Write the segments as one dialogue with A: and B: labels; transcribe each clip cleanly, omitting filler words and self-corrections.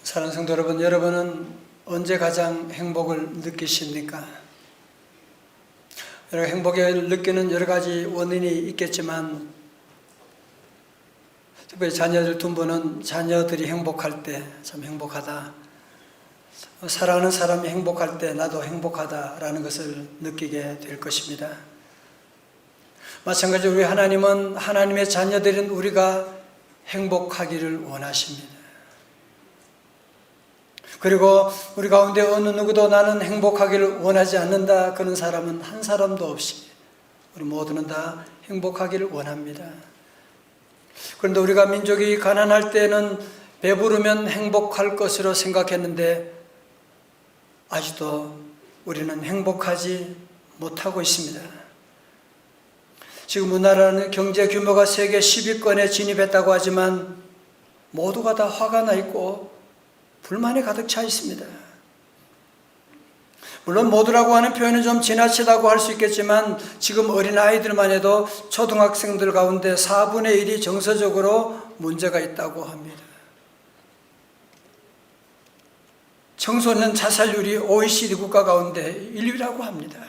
A: 사랑하는 성도 여러분, 여러분은 언제 가장 행복을 느끼십니까? 여러분, 행복을 느끼는 여러 가지 원인이 있겠지만 특별히 자녀들 두 분은 자녀들이 행복할 때 참 행복하다, 사랑하는 사람이 행복할 때 나도 행복하다라는 것을 느끼게 될 것입니다. 마찬가지로 우리 하나님은 하나님의 자녀들인 우리가 행복하기를 원하십니다. 그리고 우리 가운데 어느 누구도 나는 행복하기를 원하지 않는다 그런 사람은 한 사람도 없이 우리 모두는 다 행복하기를 원합니다. 그런데 우리가 민족이 가난할 때는 배부르면 행복할 것으로 생각했는데 아직도 우리는 행복하지 못하고 있습니다. 지금 우리나라는 경제 규모가 세계 10위권에 진입했다고 하지만 모두가 다 화가 나 있고 불만에 가득 차 있습니다. 물론 모두라고 하는 표현은 좀 지나치다고 할 수 있겠지만 지금 어린아이들만 해도 초등학생들 가운데 4분의 1이 정서적으로 문제가 있다고 합니다. 청소년 자살률이 OECD 국가 가운데 1위라고 합니다.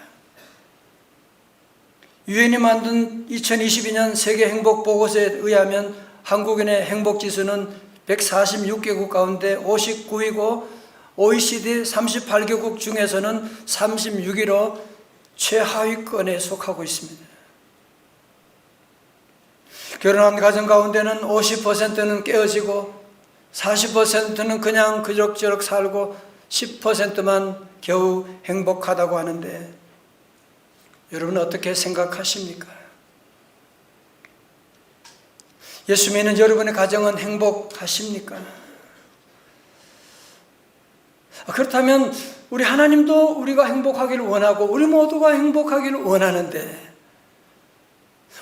A: 유엔이 만든 2022년 세계 행복 보고서에 의하면 한국인의 행복 지수는 146개국 가운데 59위고 OECD 38개국 중에서는 36위로 최하위권에 속하고 있습니다. 결혼한 가정 가운데는 50%는 깨어지고 40%는 그냥 그럭저럭 살고 10%만 겨우 행복하다고 하는데 여러분은 어떻게 생각하십니까? 예수 믿는 여러분의 가정은 행복하십니까? 그렇다면 우리 하나님도 우리가 행복하기를 원하고 우리 모두가 행복하기를 원하는데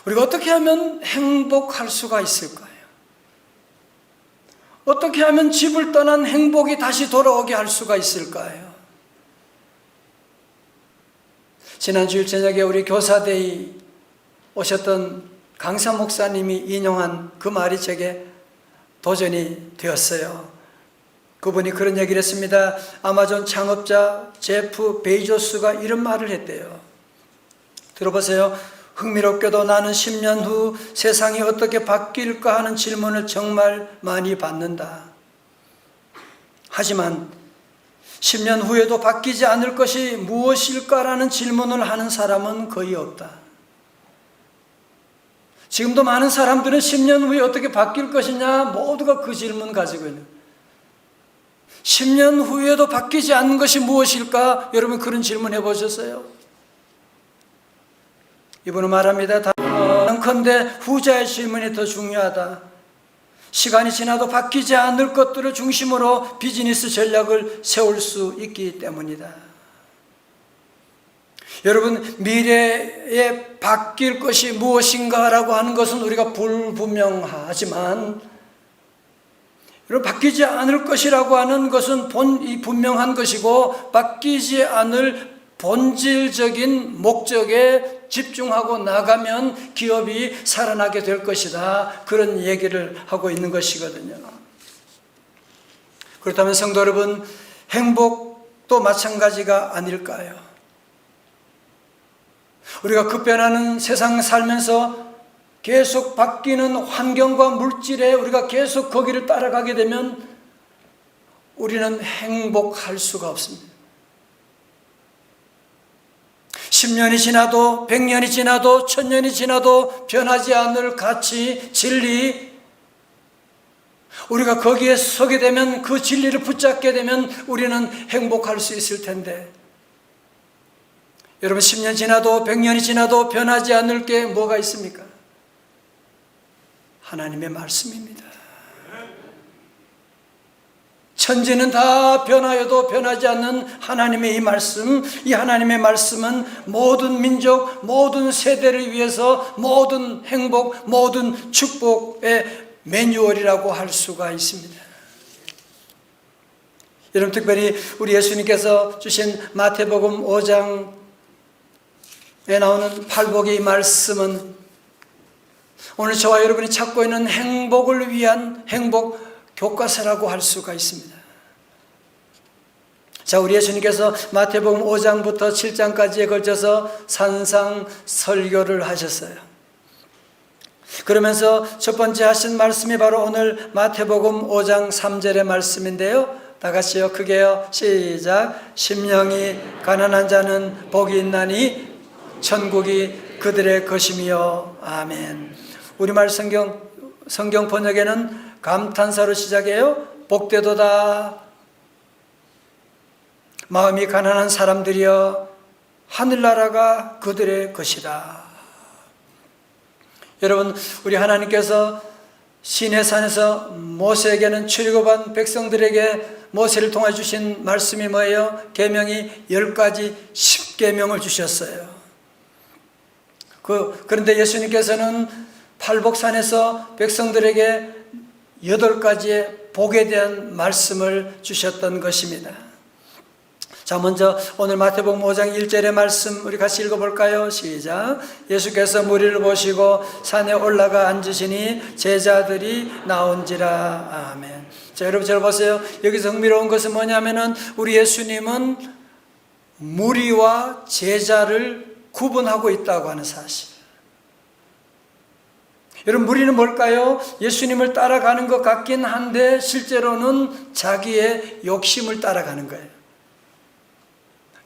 A: 우리가 어떻게 하면 행복할 수가 있을까요? 어떻게 하면 집을 떠난 행복이 다시 돌아오게 할 수가 있을까요? 지난 주일 저녁에 우리 교사데이 오셨던 강사 목사님이 인용한 그 말이 제게 도전이 되었어요. 그분이 그런 얘기를 했습니다. 아마존 창업자 제프 베이조스가 이런 말을 했대요. 들어보세요. 흥미롭게도 나는 10년 후 세상이 어떻게 바뀔까 하는 질문을 정말 많이 받는다. 하지만 10년 후에도 바뀌지 않을 것이 무엇일까라는 질문을 하는 사람은 거의 없다. 지금도 많은 사람들은 10년 후에 어떻게 바뀔 것이냐 모두가 그 질문 가지고 있는 10년 후에도 바뀌지 않는 것이 무엇일까? 여러분 그런 질문 해보셨어요? 이분은 말합니다. 단컨대 후자의 질문이 더 중요하다. 시간이 지나도 바뀌지 않을 것들을 중심으로 비즈니스 전략을 세울 수 있기 때문이다. 여러분 미래에 바뀔 것이 무엇인가라고 하는 것은 우리가 불분명하지만 여러분 바뀌지 않을 것이라고 하는 것은 분명한 것이고 바뀌지 않을 본질적인 목적에 집중하고 나가면 기업이 살아나게 될 것이다. 그런 얘기를 하고 있는 것이거든요. 그렇다면 성도 여러분, 행복도 마찬가지가 아닐까요? 우리가 급변하는 세상 살면서 계속 바뀌는 환경과 물질에 우리가 계속 거기를 따라가게 되면 우리는 행복할 수가 없습니다. 10년이 지나도 100년이 지나도 1000년이 지나도 변하지 않을 가치, 진리, 우리가 거기에 서게 되면 그 진리를 붙잡게 되면 우리는 행복할 수 있을 텐데 여러분 10년 지나도 100년이 지나도 변하지 않을 게 뭐가 있습니까? 하나님의 말씀입니다. 천지는 다 변하여도 변하지 않는 하나님의 이 말씀, 이 하나님의 말씀은 모든 민족, 모든 세대를 위해서 모든 행복, 모든 축복의 매뉴얼이라고 할 수가 있습니다. 여러분 특별히 우리 예수님께서 주신 마태복음 5장에 나오는 팔복의 말씀은 오늘 저와 여러분이 찾고 있는 행복을 위한 행복 교과서라고 할 수가 있습니다. 자, 우리 예수님께서 마태복음 5장부터 7장까지에 걸쳐서 산상 설교를 하셨어요. 그러면서 첫 번째 하신 말씀이 바로 오늘 마태복음 5장 3절의 말씀인데요. 다 같이요, 크게요, 시작. 심령이 가난한 자는 복이 있나니 천국이 그들의 것이며. 아멘. 우리말 성경 번역에는 감탄사로 시작해요. 복되도다. 마음이 가난한 사람들이여 하늘나라가 그들의 것이다. 여러분, 우리 하나님께서 시내산에서 모세에게는 출애굽한 백성들에게 모세를 통해 주신 말씀이 뭐예요? 계명이 10가지 10계명을 주셨어요. 그런데 예수님께서는 팔복산에서 백성들에게 8가지의 복에 대한 말씀을 주셨던 것입니다. 자, 먼저 오늘 마태복음 5장 1절의 말씀 우리 같이 읽어볼까요? 시작. 예수께서 무리를 보시고 산에 올라가 앉으시니 제자들이 나온지라. 아멘. 자, 여러분 잘 보세요. 여기서 흥미로운 것은 뭐냐면은 우리 예수님은 무리와 제자를 구분하고 있다고 하는 사실. 여러분, 무리는 뭘까요? 예수님을 따라가는 것 같긴 한데 실제로는 자기의 욕심을 따라가는 거예요.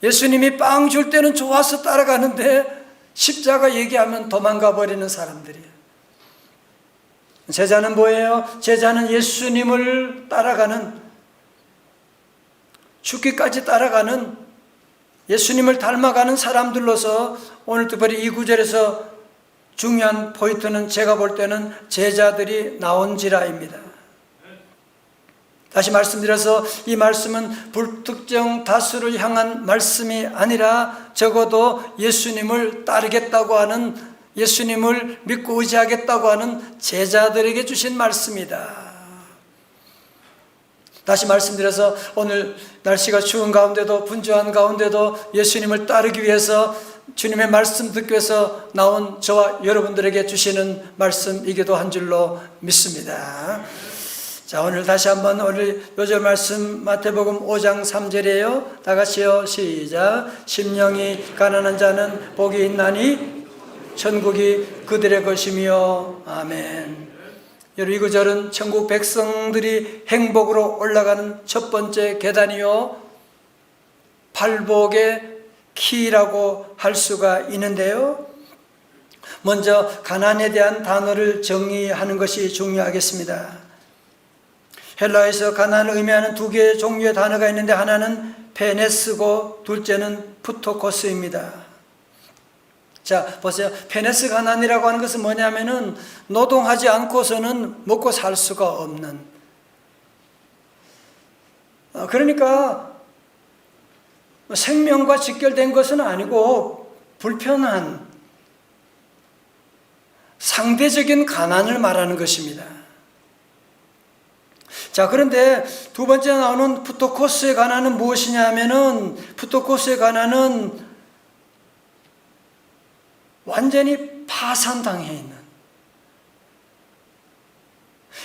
A: 예수님이 빵 줄 때는 좋아서 따라가는데 십자가 얘기하면 도망가 버리는 사람들이에요. 제자는 뭐예요? 제자는 예수님을 따라가는, 죽기까지 따라가는, 예수님을 닮아가는 사람들로서 오늘 특별히 이 구절에서 중요한 포인트는 제가 볼 때는 제자들이 나온지라입니다. 다시 말씀드려서 이 말씀은 불특정 다수를 향한 말씀이 아니라 적어도 예수님을 따르겠다고 하는, 예수님을 믿고 의지하겠다고 하는 제자들에게 주신 말씀이다. 다시 말씀드려서 오늘 날씨가 추운 가운데도 분주한 가운데도 예수님을 따르기 위해서 주님의 말씀 듣기 위해서 나온 저와 여러분들에게 주시는 말씀이기도 한 줄로 믿습니다. 자, 오늘 다시 한번 오늘 요절 말씀 마태복음 5장 3절이에요. 다 같이요, 시작. 심령이 가난한 자는 복이 있나니 천국이 그들의 것이며. 아멘. 여러분, 이 구절은 천국 백성들이 행복으로 올라가는 첫 번째 계단이요, 팔복의 키라고 할 수가 있는데요. 먼저 가난에 대한 단어를 정의하는 것이 중요하겠습니다. 헬라에서 가난을 의미하는 2개의 종류의 단어가 있는데 하나는 페네스고 둘째는 푸토코스입니다. 자, 보세요. 페네스 가난이라고 하는 것은 뭐냐면은 노동하지 않고서는 먹고 살 수가 없는, 그러니까 생명과 직결된 것은 아니고 불편한 상대적인 가난을 말하는 것입니다. 자, 그런데 두 번째 나오는 푸토코스의 가난은 무엇이냐 하면은, 푸토코스의 가난은 완전히 파산당해 있는,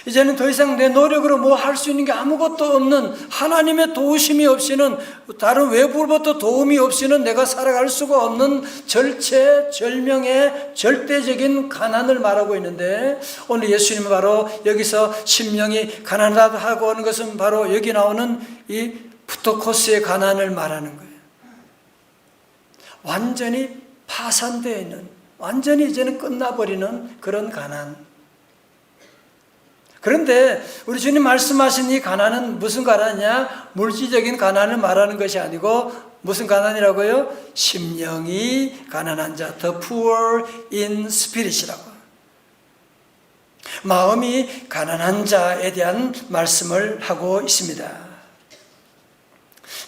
A: 이제는 더 이상 내 노력으로 뭐 할 수 있는 게 아무것도 없는, 하나님의 도우심이 없이는, 다른 외부로부터 도움이 없이는 내가 살아갈 수가 없는 절체절명의 절대적인 가난을 말하고 있는데, 오늘 예수님은 바로 여기서 심령이 가난하다 하고 하는 것은 바로 여기 나오는 이 푸토코스의 가난을 말하는 거예요. 완전히 파산되어 있는, 완전히 이제는 끝나버리는 그런 가난. 그런데 우리 주님 말씀하신 이 가난은 무슨 가난이냐? 물질적인 가난을 말하는 것이 아니고 무슨 가난이라고요? 심령이 가난한 자, the poor in spirit이라고. 마음이 가난한 자에 대한 말씀을 하고 있습니다.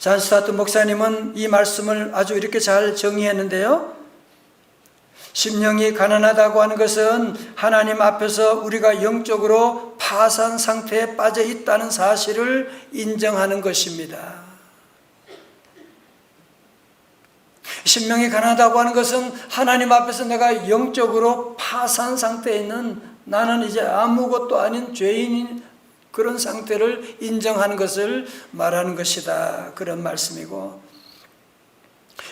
A: 잔 스타트 목사님은 이 말씀을 아주 이렇게 잘 정의했는데요. 심령이 가난하다고 하는 것은 하나님 앞에서 우리가 영적으로 파산 상태에 빠져 있다는 사실을 인정하는 것입니다. 심령이 가난하다고 하는 것은 하나님 앞에서 내가 영적으로 파산 상태에 있는, 나는 이제 아무것도 아닌 죄인인 그런 상태를 인정하는 것을 말하는 것이다. 그런 말씀이고,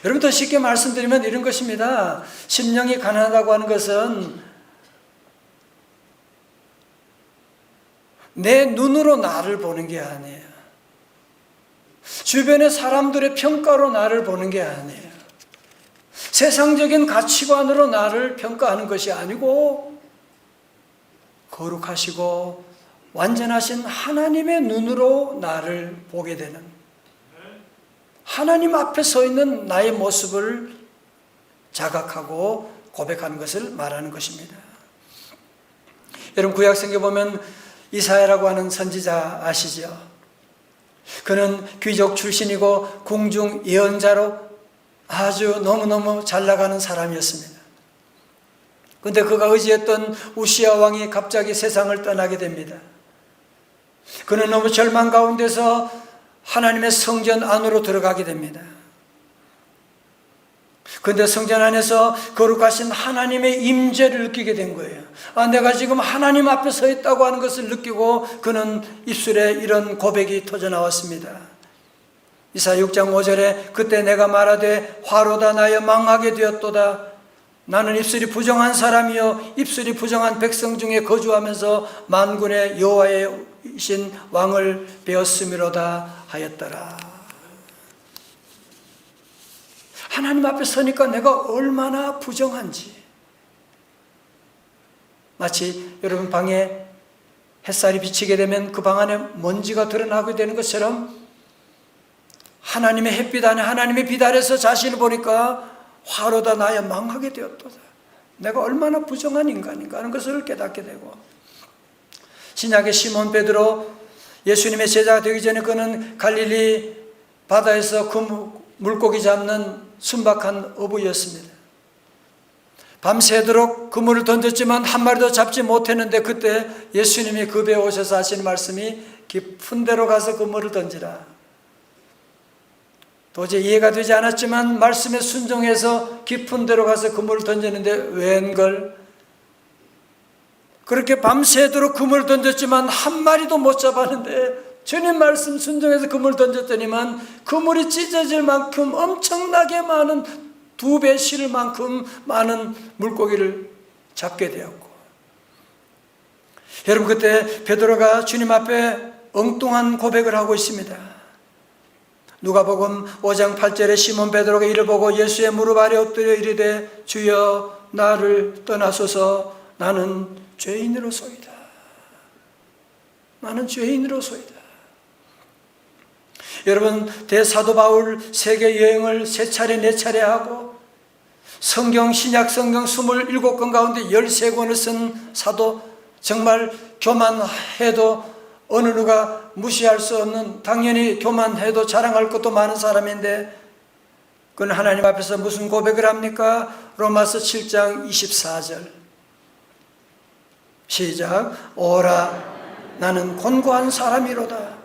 A: 여러분 더 쉽게 말씀드리면 이런 것입니다. 심령이 가난하다고 하는 것은 내 눈으로 나를 보는 게 아니에요. 주변의 사람들의 평가로 나를 보는 게 아니에요. 세상적인 가치관으로 나를 평가하는 것이 아니고 거룩하시고 완전하신 하나님의 눈으로 나를 보게 되는, 하나님 앞에 서 있는 나의 모습을 자각하고 고백하는 것을 말하는 것입니다. 여러분 구약성경에 보면 이사야라고 하는 선지자 아시죠? 그는 귀족 출신이고 궁중 예언자로 아주 너무너무 잘 나가는 사람이었습니다. 그런데 그가 의지했던 우시야 왕이 갑자기 세상을 떠나게 됩니다. 그는 너무 절망 가운데서 하나님의 성전 안으로 들어가게 됩니다. 그런데 성전 안에서 거룩하신 하나님의 임재를 느끼게 된 거예요. 내가 지금 하나님 앞에 서 있다고 하는 것을 느끼고 그는 입술에 이런 고백이 터져 나왔습니다. 이사야 6장 5절에 그때 내가 말하되 화로다 나여 망하게 되었도다. 나는 입술이 부정한 사람이요 입술이 부정한 백성 중에 거주하면서 만군의 여호와이신 왕을 배웠음이로다 하였더라. 하나님 앞에 서니까 내가 얼마나 부정한지, 마치 여러분 방에 햇살이 비치게 되면 그 방 안에 먼지가 드러나게 되는 것처럼 하나님의 햇빛 안에 하나님의 빛 아래서 자신을 보니까 화로다 나야 망하게 되었도다. 내가 얼마나 부정한 인간인가 하는 것을 깨닫게 되고, 신약의 시몬 베드로 예수님의 제자가 되기 전에 그는 갈릴리 바다에서 물고기 잡는 순박한 어부였습니다. 밤새도록 그물을 던졌지만 한 마리도 잡지 못했는데 그때 예수님이 그 배에 오셔서 하시는 말씀이 깊은 데로 가서 그물을 던지라. 도저히 이해가 되지 않았지만 말씀에 순종해서 깊은 데로 가서 그물을 던졌는데 웬걸 그렇게 밤새도록 그물을 던졌지만 한 마리도 못 잡았는데 주님 말씀 순종해서 그물을 던졌더니만 그물이 찢어질 만큼 엄청나게 많은 2배 실을 만큼 많은 물고기를 잡게 되었고, 여러분 그때 베드로가 주님 앞에 엉뚱한 고백을 하고 있습니다. 누가복음 5장 8절에 시몬 베드로가 이를 보고 예수의 무릎 아래 엎드려 이르되 주여 나를 떠나소서 나는 죄인으로소이다. 나는 죄인으로소이다. 여러분 대사도 바울 세계 여행을 3차례 4차례 하고 성경 신약 성경 27권 가운데 13권을 쓴 사도, 정말 교만해도 어느 누가 무시할 수 없는, 당연히 교만해도 자랑할 것도 많은 사람인데 그는 하나님 앞에서 무슨 고백을 합니까? 로마서 7장 24절 시작. 오라 나는 곤고한 사람이로다.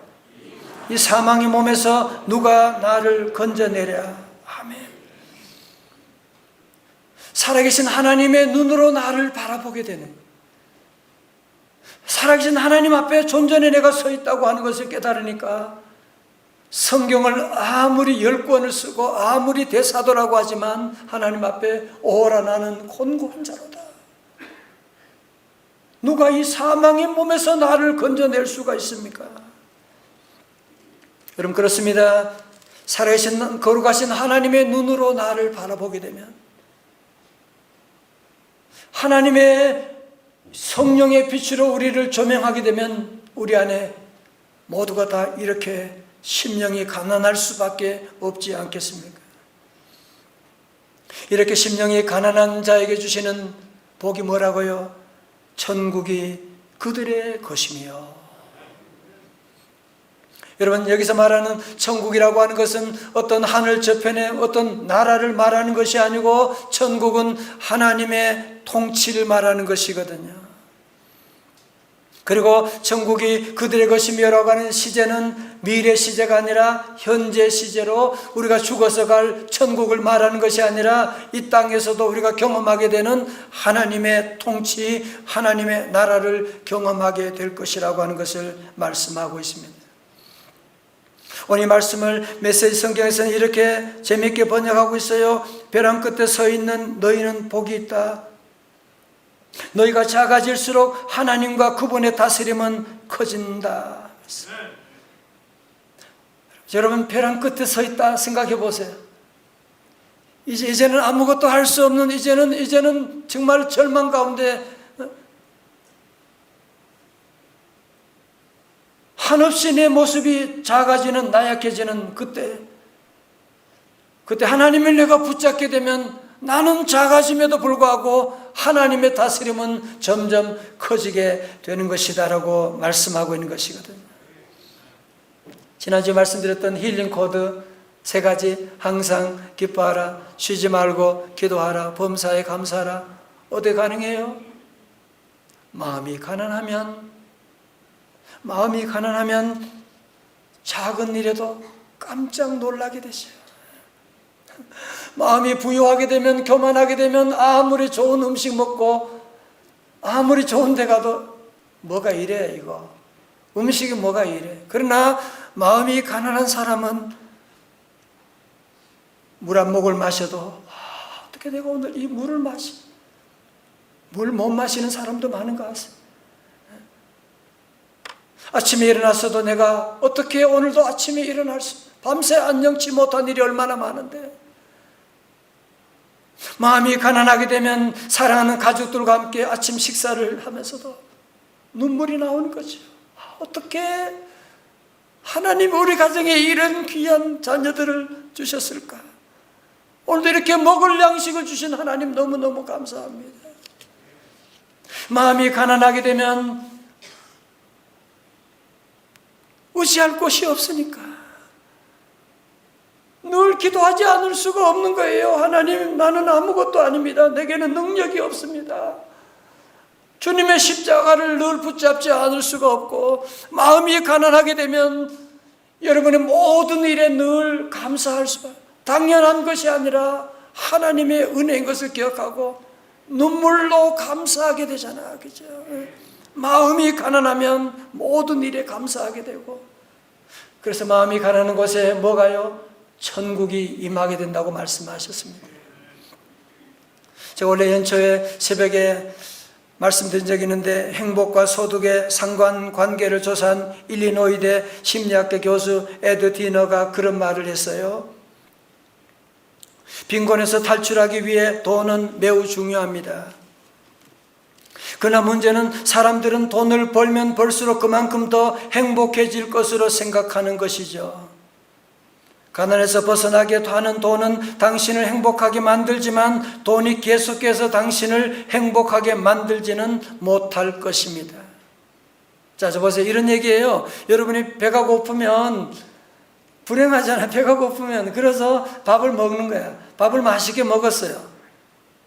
A: 이 사망의 몸에서 누가 나를 건져내랴. 아멘. 살아계신 하나님의 눈으로 나를 바라보게 되는 거예요. 살아계신 하나님 앞에 존전에 내가 서 있다고 하는 것을 깨달으니까 성경을 아무리 10권을 쓰고 아무리 대사도라고 하지만 하나님 앞에 오라 나는 곤고한 자로다. 누가 이 사망의 몸에서 나를 건져낼 수가 있습니까? 여러분 그렇습니다. 살아계신 거룩하신 하나님의 눈으로 나를 바라보게 되면, 하나님의 성령의 빛으로 우리를 조명하게 되면 우리 안에 모두가 다 이렇게 심령이 가난할 수밖에 없지 않겠습니까? 이렇게 심령이 가난한 자에게 주시는 복이 뭐라고요? 천국이 그들의 것이며. 여러분 여기서 말하는 천국이라고 하는 것은 어떤 하늘 저편의 어떤 나라를 말하는 것이 아니고 천국은 하나님의 통치를 말하는 것이거든요. 그리고 천국이 그들의 것이며라고 하는 시제는 미래 시제가 아니라 현재 시제로 우리가 죽어서 갈 천국을 말하는 것이 아니라 이 땅에서도 우리가 경험하게 되는 하나님의 통치, 하나님의 나라를 경험하게 될 것이라고 하는 것을 말씀하고 있습니다. 오늘 이 말씀을 메시지 성경에서는 이렇게 재미있게 번역하고 있어요. 벼랑 끝에 서 있는 너희는 복이 있다. 너희가 작아질수록 하나님과 그분의 다스림은 커진다. 여러분, 벼랑 끝에 서 있다 생각해 보세요. 이제는 아무것도 할 수 없는, 이제는 정말 절망 가운데 한없이 내 모습이 작아지는, 나약해지는 그때 하나님을 내가 붙잡게 되면 나는 작아짐에도 불구하고 하나님의 다스림은 점점 커지게 되는 것이다라고 말씀하고 있는 것이거든요. 지난주에 말씀드렸던 힐링 코드 3가지, 항상 기뻐하라, 쉬지 말고 기도하라, 범사에 감사하라. 어떻게 가능해요? 마음이 가난하면 작은 일에도 깜짝 놀라게 되죠. 마음이 부유하게 되면, 교만하게 되면 아무리 좋은 음식 먹고 아무리 좋은 데 가도 뭐가 이래, 이거 음식이 뭐가 이래. 그러나 마음이 가난한 사람은 물 한 모금 마셔도 어떻게 내가 오늘 이 물을 물 못 마시는 사람도 많은 것 같습니다. 아침에 일어났어도 내가 어떻게 오늘도 아침에 일어날 밤새 안녕치 못한 일이 얼마나 많은데, 마음이 가난하게 되면 사랑하는 가족들과 함께 아침 식사를 하면서도 눈물이 나오는 거죠. 어떻게 하나님 우리 가정에 이런 귀한 자녀들을 주셨을까? 오늘도 이렇게 먹을 양식을 주신 하나님 너무너무 감사합니다. 마음이 가난하게 되면 의지할 곳이 없으니까 늘 기도하지 않을 수가 없는 거예요. 하나님, 나는 아무것도 아닙니다. 내게는 능력이 없습니다. 주님의 십자가를 늘 붙잡지 않을 수가 없고, 마음이 가난하게 되면 여러분의 모든 일에 늘 감사할 수가, 당연한 것이 아니라 하나님의 은혜인 것을 기억하고 눈물로 감사하게 되잖아, 그죠? 마음이 가난하면 모든 일에 감사하게 되고, 그래서 마음이 가난한 곳에 뭐가요? 천국이 임하게 된다고 말씀하셨습니다. 제가 원래 연초에 새벽에 말씀드린 적이 있는데, 행복과 소득의 상관관계를 조사한 일리노이대 심리학계 교수 에드 디너가 그런 말을 했어요. 빈곤에서 탈출하기 위해 돈은 매우 중요합니다. 그러나 문제는 사람들은 돈을 벌면 벌수록 그만큼 더 행복해질 것으로 생각하는 것이죠. 가난에서 벗어나게 하는 돈은 당신을 행복하게 만들지만 돈이 계속해서 당신을 행복하게 만들지는 못할 것입니다. 자, 저 보세요. 이런 얘기예요. 여러분이 배가 고프면 불행하잖아요. 배가 고프면. 그래서 밥을 먹는 거야. 밥을 맛있게 먹었어요.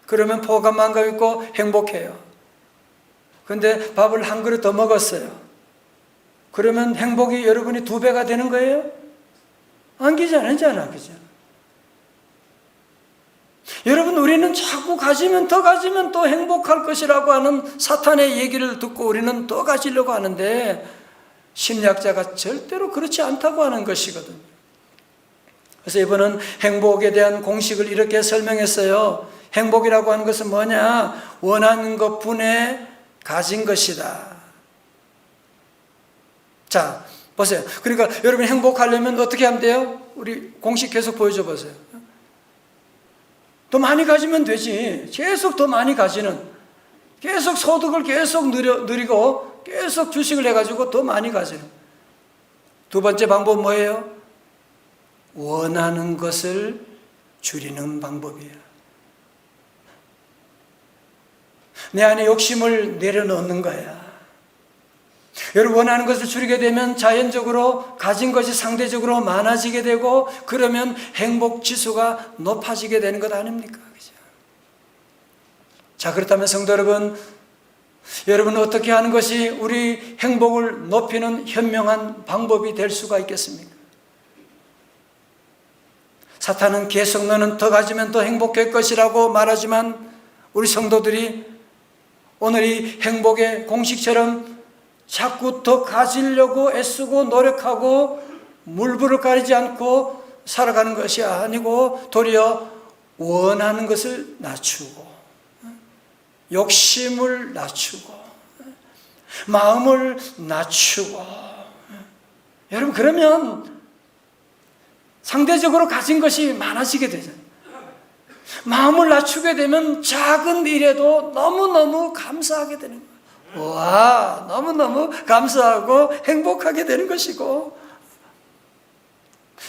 A: 그러면 포만감 있고 행복해요. 근데 밥을 한 그릇 더 먹었어요. 그러면 행복이 여러분이 2배가 되는 거예요? 아니잖아, 그죠? 여러분, 우리는 자꾸 가지면 더 행복할 것이라고 하는 사탄의 얘기를 듣고 우리는 더 가지려고 하는데, 심리학자가 절대로 그렇지 않다고 하는 것이거든요. 그래서 이번은 행복에 대한 공식을 이렇게 설명했어요. 행복이라고 하는 것은 뭐냐? 원하는 것분에 가진 것이다. 자, 보세요. 그러니까 여러분이 행복하려면 어떻게 하면 돼요? 우리 공식 계속 보여줘 보세요. 더 많이 가지면 되지. 계속 더 많이 가지는, 계속 소득을 계속 누리고 계속 주식을 해가지고 더 많이 가지는. 2번째 방법 뭐예요? 원하는 것을 줄이는 방법이에요. 내 안에 욕심을 내려놓는 거야. 여러분, 원하는 것을 줄이게 되면 자연적으로 가진 것이 상대적으로 많아지게 되고, 그러면 행복 지수가 높아지게 되는 것 아닙니까? 그죠? 자, 그렇다면 성도 여러분, 여러분, 어떻게 하는 것이 우리 행복을 높이는 현명한 방법이 될 수가 있겠습니까? 사탄은 계속 너는 더 가지면 더 행복할 것이라고 말하지만 우리 성도들이 오늘 이 행복의 공식처럼 자꾸 더 가지려고 애쓰고 노력하고 물불을 가리지 않고 살아가는 것이 아니고 도리어 원하는 것을 낮추고 욕심을 낮추고 마음을 낮추고, 여러분, 그러면 상대적으로 가진 것이 많아지게 되잖아요. 마음을 낮추게 되면 작은 일에도 너무너무 감사하게 되는 거예요. 와, 너무너무 감사하고 행복하게 되는 것이고,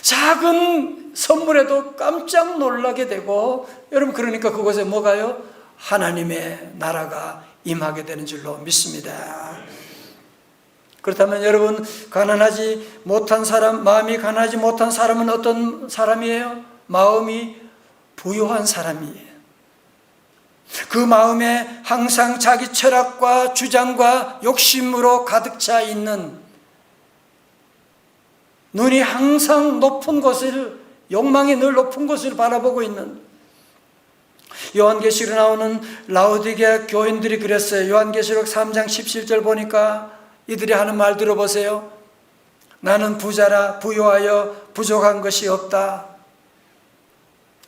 A: 작은 선물에도 깜짝 놀라게 되고, 여러분, 그러니까 그곳에 뭐가요? 하나님의 나라가 임하게 되는 줄로 믿습니다. 그렇다면 여러분, 가난하지 못한 사람, 마음이 가난하지 못한 사람은 어떤 사람이에요? 마음이 부유한 사람이에요. 그 마음에 항상 자기 철학과 주장과 욕심으로 가득 차 있는, 눈이 항상 높은 곳을, 욕망이 늘 높은 곳을 바라보고 있는, 요한계시록에 나오는 라오디게아 교인들이 그랬어요. 요한계시록 3장 17절 보니까 이들이 하는 말 들어보세요. 나는 부자라 부유하여 부족한 것이 없다.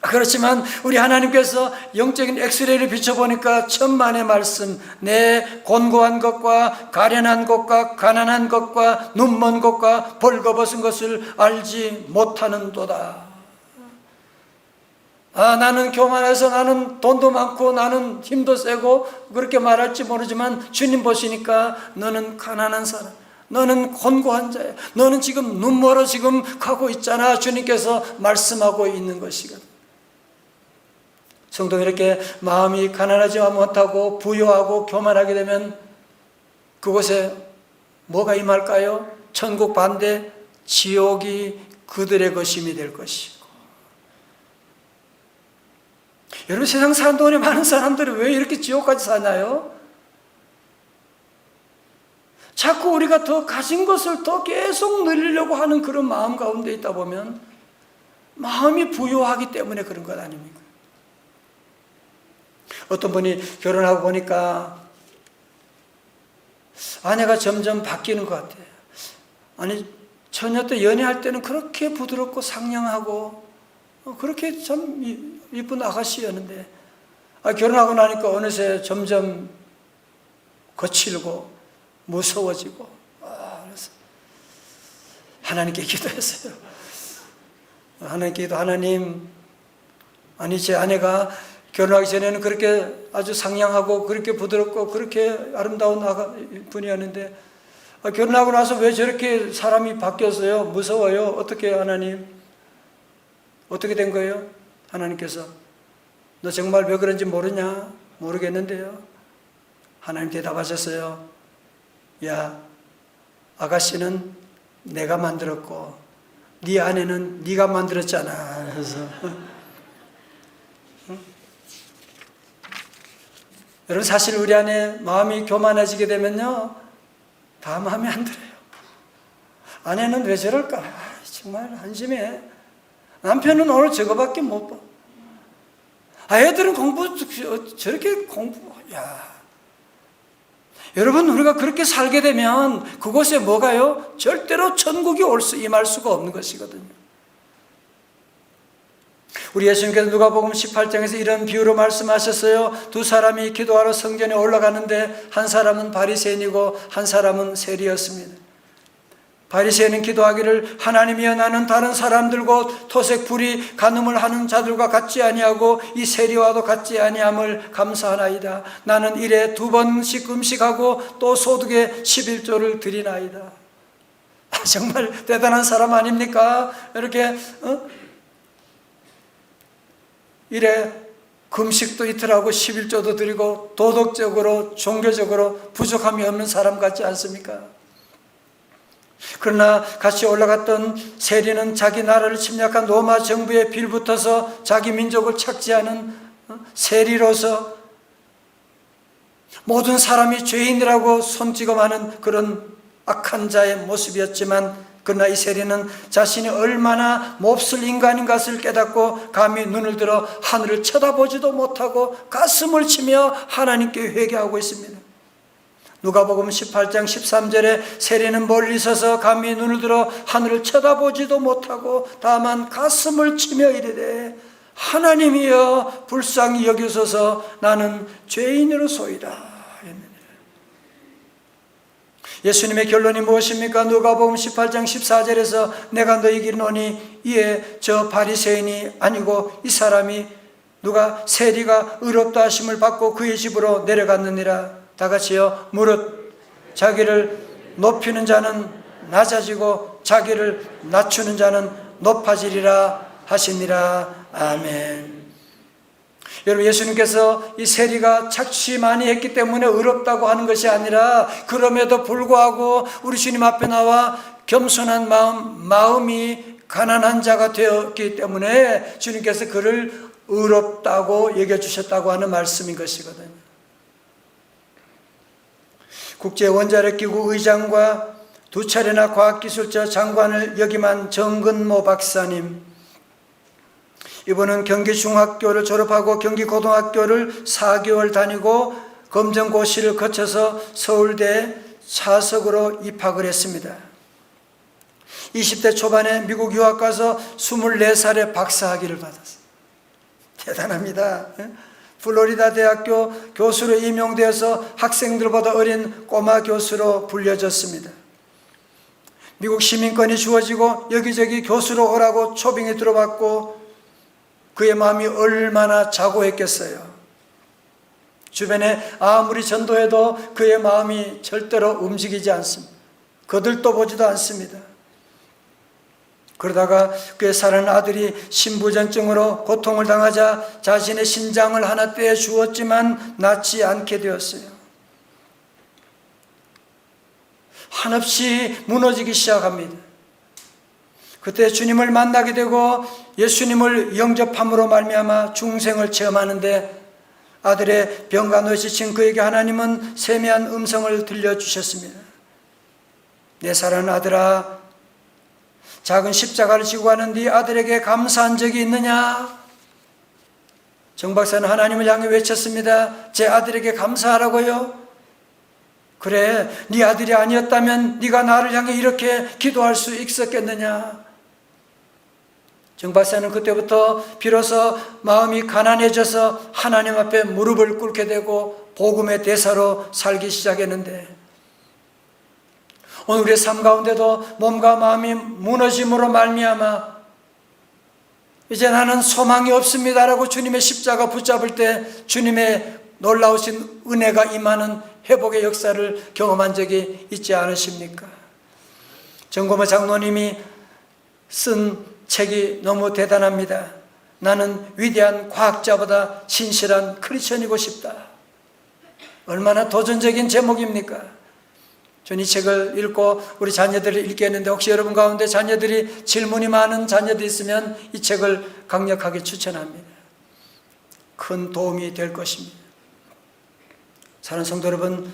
A: 그렇지만 우리 하나님께서 영적인 엑스레이를 비춰보니까 천만의 말씀, 내 곤고한 것과 가련한 것과 가난한 것과 눈먼 것과 벌거벗은 것을 알지 못하는도다. 나는 교만해서, 나는 돈도 많고, 나는 힘도 세고, 그렇게 말할지 모르지만 주님 보시니까 너는 가난한 사람, 너는 곤고한 자야, 너는 지금 눈멀어 지금 가고 있잖아. 주님께서 말씀하고 있는 것이거든. 성도, 이렇게 마음이 가난하지 못하고 부유하고 교만하게 되면 그곳에 뭐가 임할까요? 천국 반대, 지옥이 그들의 것임이 될 것이고. 여러분, 세상 사는 동안에 많은 사람들이 왜 이렇게 지옥까지 사나요? 자꾸 우리가 더 가진 것을 더 계속 누리려고 하는 그런 마음 가운데 있다 보면 마음이 부유하기 때문에 그런 것 아닙니까? 어떤 분이 결혼하고 보니까 아내가 점점 바뀌는 것 같아요. 아니, 처녀 때 연애할 때는 그렇게 부드럽고 상냥하고 그렇게 참 이쁜 아가씨였는데 결혼하고 나니까 어느새 점점 거칠고 무서워지고, 그래서 하나님께 기도했어요. 하나님께 기도, 하나님, 아니 제 아내가 결혼하기 전에는 그렇게 아주 상냥하고 그렇게 부드럽고 그렇게 아름다운 분이었는데 결혼하고 나서 왜 저렇게 사람이 바뀌었어요? 무서워요. 어떻게 하나님? 어떻게 된 거예요? 하나님께서 너 정말 왜 그런지 모르냐? 모르겠는데요. 하나님 대답하셨어요. 야, 아가씨는 내가 만들었고 네 아내는 네가 만들었잖아. 그래서 여러분, 사실 우리 안에 마음이 교만해지게 되면요, 다 마음에 안 들어요. 아내는 왜 저럴까? 정말 한심해. 남편은 오늘 저거밖에 못 봐. 애들은 저렇게 야. 여러분, 우리가 그렇게 살게 되면 그곳에 뭐가요? 절대로 천국이 임할 수가 없는 것이거든요. 우리 예수님께서 누가복음 18장에서 이런 비유로 말씀하셨어요. 두 사람이 기도하러 성전에 올라가는데 한 사람은 바리새인이고 한 사람은 세리였습니다. 바리새인은 기도하기를 하나님이여, 나는 다른 사람들과 토색 불이 간음을 하는 자들과 같지 아니하고 이 세리와도 같지 아니함을 감사하나이다. 나는 일에 2번씩 음식하고 또 소득의 11조를 드리나이다. 정말 대단한 사람 아닙니까? 이렇게 일에 금식도 이틀하고 11조도 드리고 도덕적으로 종교적으로 부족함이 없는 사람 같지 않습니까? 그러나 같이 올라갔던 세리는 자기 나라를 침략한 로마 정부에 빌붙어서 자기 민족을 착지하는 세리로서 모든 사람이 죄인이라고 손찌검하는 그런 악한 자의 모습이었지만, 그러나 이 세리는 자신이 얼마나 몹쓸 인간인 것을 깨닫고 감히 눈을 들어 하늘을 쳐다보지도 못하고 가슴을 치며 하나님께 회개하고 있습니다. 누가복음 18장 13절에 세리는 멀리 서서 감히 눈을 들어 하늘을 쳐다보지도 못하고 다만 가슴을 치며 이르되, 하나님이여 불쌍히 여기소서, 나는 죄인으로소이다. 예수님의 결론이 무엇입니까? 누가복음 18장 14절에서 내가 너희에게 이르노니 이에 저 바리새인이 아니고 이 사람이 누가 세리가 의롭다 하심을 받고 그의 집으로 내려갔느니라. 다 같이요. 무릇 자기를 높이는 자는 낮아지고 자기를 낮추는 자는 높아지리라 하시니라. 아멘. 여러분, 예수님께서 이 세리가 착취 많이 했기 때문에 의롭다고 하는 것이 아니라, 그럼에도 불구하고 우리 주님 앞에 나와 겸손한 마음이 가난한 자가 되었기 때문에 주님께서 그를 의롭다고 여겨 주셨다고 하는 말씀인 것이거든요. 국제원자력기구 의장과 2차례나 과학기술자 장관을 역임한 정근모 박사님, 이분은 경기중학교를 졸업하고 경기고등학교를 4개월 다니고 검정고시를 거쳐서 서울대 차석으로 입학을 했습니다. 20대 초반에 미국 유학 가서 24살에 박사학위를 받았어요. 대단합니다. 플로리다 대학교 교수로 임용되어서 학생들보다 어린 꼬마 교수로 불려졌습니다. 미국 시민권이 주어지고 여기저기 교수로 오라고 초빙에 들어봤고, 그의 마음이 얼마나 자고했겠어요. 주변에 아무리 전도해도 그의 마음이 절대로 움직이지 않습니다. 거들떠 보지도 않습니다. 그러다가 그의 사랑하는 아들이 신부전증으로 고통을 당하자 자신의 신장을 하나 떼주었지만 낫지 않게 되었어요. 한없이 무너지기 시작합니다. 그때 주님을 만나게 되고 예수님을 영접함으로 말미암아 중생을 체험하는데, 아들의 병과 노에 지친 그에게 하나님은 세미한 음성을 들려주셨습니다. 내 사랑하는 아들아, 작은 십자가를 지고 가는 네 아들에게 감사한 적이 있느냐? 정 박사는 하나님을 향해 외쳤습니다. 제 아들에게 감사하라고요? 그래, 네 아들이 아니었다면 네가 나를 향해 이렇게 기도할 수 있었겠느냐? 정 박사는 그때부터 비로소 마음이 가난해져서 하나님 앞에 무릎을 꿇게 되고 복음의 대사로 살기 시작했는데, 오늘 우리의 삶 가운데도 몸과 마음이 무너짐으로 말미암아 이제 나는 소망이 없습니다라고 주님의 십자가 붙잡을 때 주님의 놀라우신 은혜가 임하는 회복의 역사를 경험한 적이 있지 않으십니까? 정고모 장로님이 쓴 책이 너무 대단합니다. 나는 위대한 과학자보다 신실한 크리스천이고 싶다. 얼마나 도전적인 제목입니까? 저는 이 책을 읽고 우리 자녀들을 읽게 했는데, 혹시 여러분 가운데 자녀들이 질문이 많은 자녀들이 있으면 이 책을 강력하게 추천합니다. 큰 도움이 될 것입니다. 사랑하는 성도 여러분,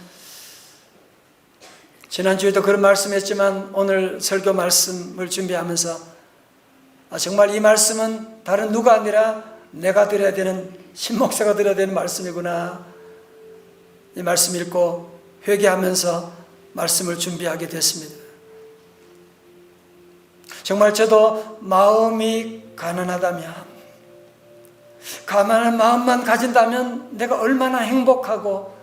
A: 지난주에도 그런 말씀했지만 오늘 설교 말씀을 준비하면서 정말 이 말씀은 다른 누가 아니라 내가 드려야 되는, 신목사가 드려야 되는 말씀이구나. 이 말씀 읽고 회개하면서 말씀을 준비하게 됐습니다. 정말 저도 마음이 가난하다면, 가난한 마음만 가진다면 내가 얼마나 행복하고,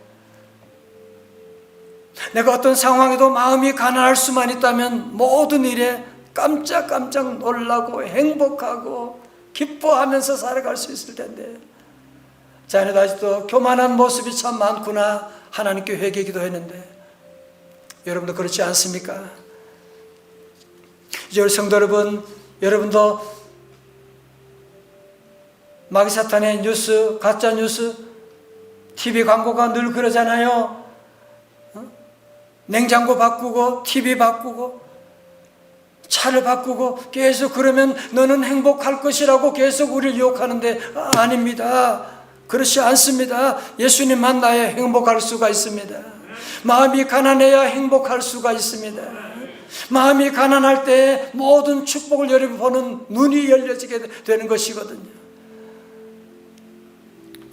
A: 내가 어떤 상황에도 마음이 가난할 수만 있다면 모든 일에 깜짝깜짝 놀라고 행복하고 기뻐하면서 살아갈 수 있을 텐데, 자네도 아직도 교만한 모습이 참 많구나 하나님께 회개 기도했는데, 여러분도 그렇지 않습니까? 이제 우리 성도 여러분, 여러분도 마귀사탄의 뉴스, 가짜 뉴스, TV 광고가 늘 그러잖아요. 냉장고 바꾸고 TV 바꾸고 차를 바꾸고 계속 그러면 너는 행복할 것이라고 계속 우리를 유혹하는데, 아닙니다. 그렇지 않습니다. 예수님 만나야 행복할 수가 있습니다. 마음이 가난해야 행복할 수가 있습니다. 마음이 가난할 때 모든 축복을 여러분 보는 눈이 열려지게 되는 것이거든요.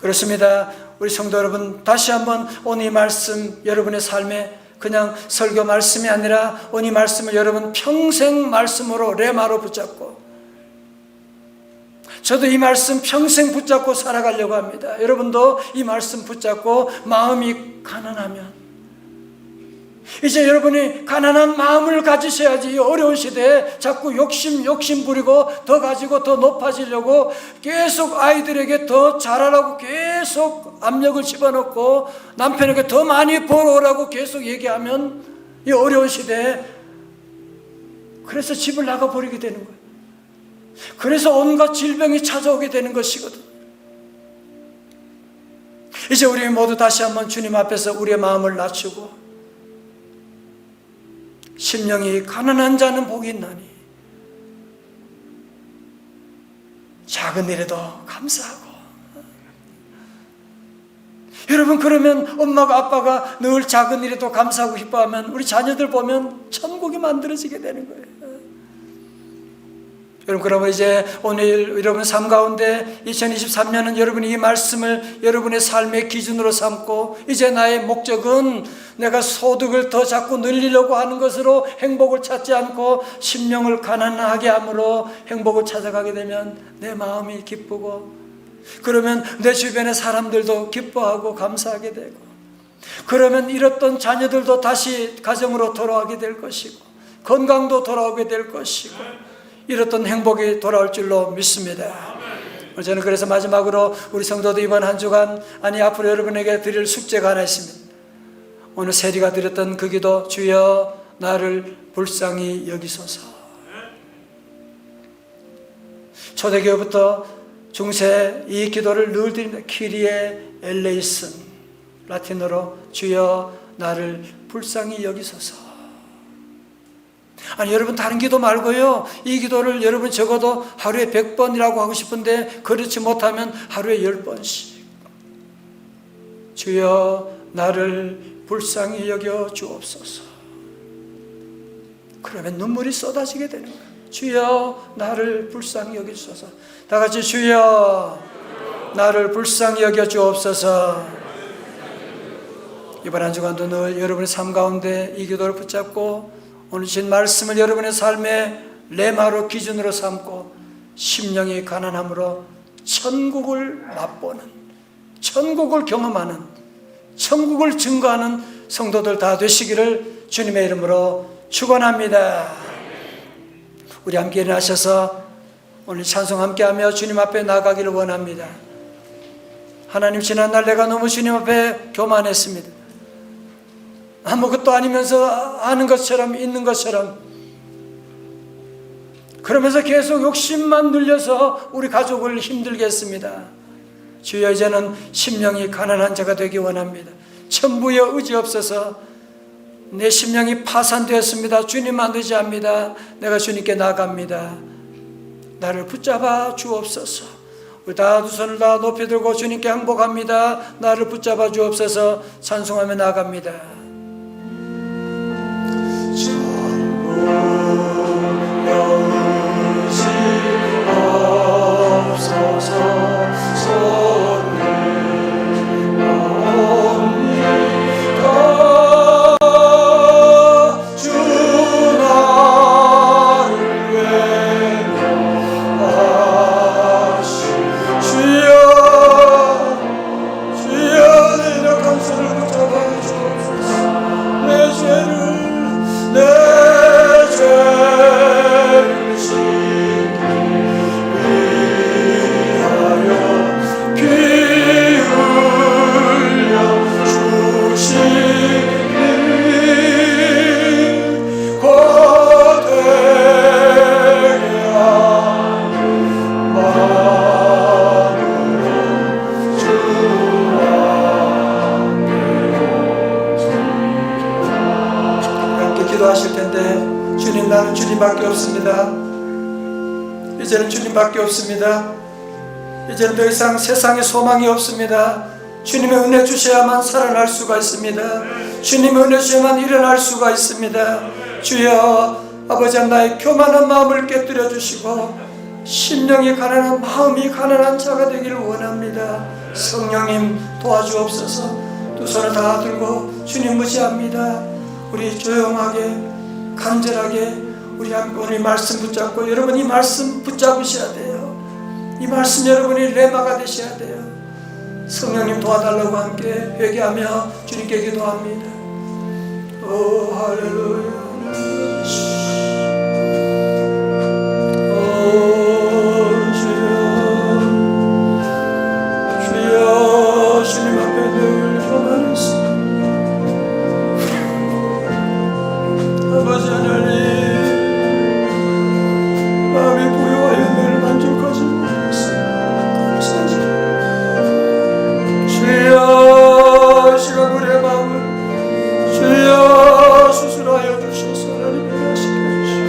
A: 그렇습니다. 우리 성도 여러분, 다시 한번 오늘 이 말씀 여러분의 삶에 그냥 설교 말씀이 아니라 오늘 이 말씀을 여러분 평생 말씀으로 레마로 붙잡고, 저도 이 말씀 평생 붙잡고 살아가려고 합니다. 여러분도 이 말씀 붙잡고 마음이 가난하면, 이제 여러분이 가난한 마음을 가지셔야지. 이 어려운 시대에 자꾸 욕심 부리고 더 가지고 더 높아지려고 계속 아이들에게 더 잘하라고 계속 압력을 집어넣고 남편에게 더 많이 벌어오라고 계속 얘기하면 이 어려운 시대에 그래서 집을 나가버리게 되는 거예요. 그래서 온갖 질병이 찾아오게 되는 것이거든. 이제 우리 모두 다시 한번 주님 앞에서 우리의 마음을 낮추고, 심령이 가난한 자는 복이 있나니 작은 일에도 감사하고. 여러분, 그러면 엄마가 아빠가 늘 작은 일에도 감사하고 기뻐하면 우리 자녀들 보면 천국이 만들어지게 되는 거예요. 여러분, 그러면 이제 오늘 여러분 삶 가운데 2023년은 여러분이 이 말씀을 여러분의 삶의 기준으로 삼고, 이제 나의 목적은 내가 소득을 더 자꾸 늘리려고 하는 것으로 행복을 찾지 않고 심령을 가난하게 함으로 행복을 찾아가게 되면 내 마음이 기쁘고, 그러면 내 주변의 사람들도 기뻐하고 감사하게 되고, 그러면 잃었던 자녀들도 다시 가정으로 돌아오게 될 것이고, 건강도 돌아오게 될 것이고, 이렇던 행복이 돌아올 줄로 믿습니다. 저는 그래서 마지막으로 우리 성도도 이번 한 주간, 아니 앞으로 여러분에게 드릴 숙제가 하나 있습니다. 오늘 세리가 드렸던 그 기도, 주여 나를 불쌍히 여기소서. 초대교회부터 중세 이 기도를 늘 드립니다. 키리에 엘레이슨, 라틴어로 주여 나를 불쌍히 여기소서. 아니 여러분, 다른 기도 말고요, 이 기도를 여러분 적어도 하루에 100번이라고 하고 싶은데 그렇지 못하면 하루에 10번씩 주여 나를 불쌍히 여겨 주옵소서. 그러면 눈물이 쏟아지게 되는 거예요. 주여 나를 불쌍히 여겨 주옵소서. 다 같이 주여 나를 불쌍히 여겨 주옵소서. 이번 한 주간도 늘 여러분의 삶 가운데 이 기도를 붙잡고 오늘 주신 말씀을 여러분의 삶의 레마로 기준으로 삼고 심령이 가난함으로 천국을 맛보는, 천국을 경험하는, 천국을 증거하는 성도들 다 되시기를 주님의 이름으로 축원합니다. 우리 함께 일어나셔서 오늘 찬송 함께하며 주님 앞에 나가기를 원합니다. 하나님, 지난날 내가 너무 주님 앞에 교만했습니다. 아무것도 아니면서 아는 것처럼 있는 것처럼 그러면서 계속 욕심만 늘려서 우리 가족을 힘들게 했습니다. 주여 이제는 심령이 가난한 자가 되기 원합니다. 천부의 의지 없어서 내 심령이 파산되었습니다. 주님만 의지합니다. 내가 주님께 나갑니다. 나를 붙잡아 주옵소서. 우리 다 두 손을 다 높이 들고 주님께 항복합니다. 나를 붙잡아 주옵소서. 찬송하며 나갑니다.
B: 주님밖에 없습니다. 이제는 주님밖에 없습니다.
A: 이제는 더 이상 세상에 소망이 없습니다. 주님의 은혜 주셔야만 살아날 수가 있습니다. 주님의 은혜 주셔야만 일어날 수가 있습니다. 주여, 아버지, 나의 교만한 마음을 깨뜨려 주시고 심령이 가난한, 마음이 가난한 자가 되기를 원합니다. 성령님 도와주옵소서. 두 손을 다 들고 주님 의지합니다. 우리 조용하게 간절하게 우리 말씀 붙잡고, 여러분 이 말씀 붙잡으셔야 돼요. 이 말씀 여러분이 레마가 되셔야 돼요. 성령님 도와달라고 함께 회개하며 주님께 기도합니다. 오 할렐루야. 주여 주님 앞에 늘 교만했습니다. 아버지 하나님, 마음이 부유하여 늘 만족하지 못했습니다. 감사합니다. 주여, 시간 우리의 마음을 주여 수술하여 주셔서 하나님 일하시게 하시고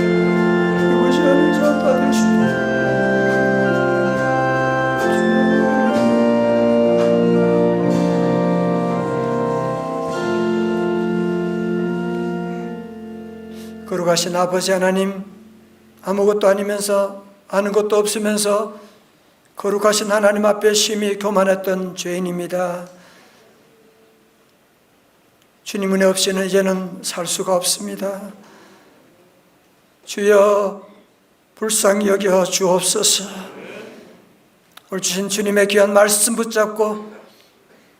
A: 이것이 아닌 자 다 되시고 거룩하신 아버지 하나님, 아무것도 아니면서 아는 것도 없으면서 거룩하신 하나님 앞에 심히 교만했던 죄인입니다. 주님 은혜 없이는 이제는 살 수가 없습니다. 주여 불쌍히 여겨 주옵소서. 오늘 주신 주님의 귀한 말씀 붙잡고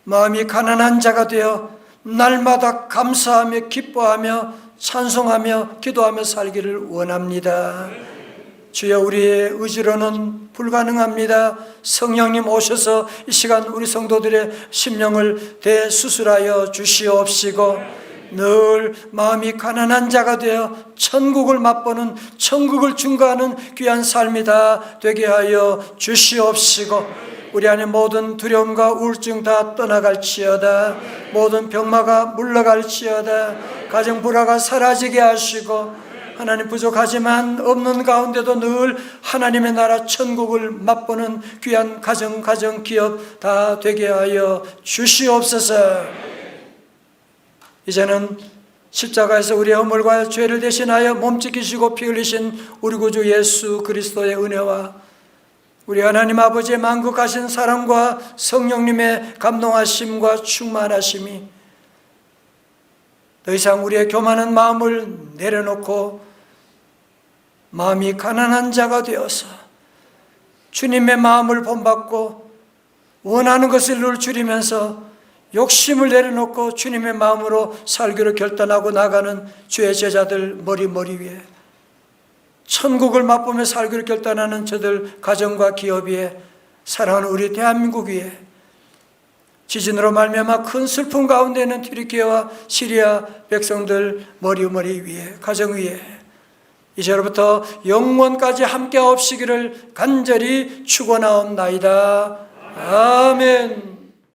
A: 마음이 가난한 자가 되어 날마다 감사하며 기뻐하며 찬송하며 기도하며 살기를 원합니다. 주여, 우리의 의지로는 불가능합니다. 성령님 오셔서 이 시간 우리 성도들의 심령을 대수술하여 주시옵시고 늘 마음이 가난한 자가 되어 천국을 맛보는, 천국을 증거하는 귀한 삶이 다 되게 하여 주시옵시고 우리 안에 모든 두려움과 우울증 다 떠나갈지어다. 모든 병마가 물러갈지어다. 가정 불화가 사라지게 하시고 하나님, 부족하지만 없는 가운데도 늘 하나님의 나라 천국을 맛보는 귀한 가정 기업 다 되게 하여 주시옵소서. 이제는 십자가에서 우리의 허물과 죄를 대신하여 몸 지키시고 피 흘리신 우리 구주 예수 그리스도의 은혜와 우리 하나님 아버지의 만국하신 사랑과 성령님의 감동하심과 충만하심이 더 이상 우리의 교만한 마음을 내려놓고 마음이 가난한 자가 되어서 주님의 마음을 본받고 원하는 것을 늘 줄이면서 욕심을 내려놓고 주님의 마음으로 살기로 결단하고 나가는 주의 제자들 머리 위에, 천국을 맛보며 살기로 결단하는 저들 가정과 기업 위에, 사랑하는 우리 대한민국 위에, 지진으로 말미암아 큰 슬픔 가운데 있는 튀르키예와 시리아 백성들 머리 위에, 가정 위에 이제로부터 영원까지 함께 하옵시기를 간절히 축원하옵나이다. 아멘.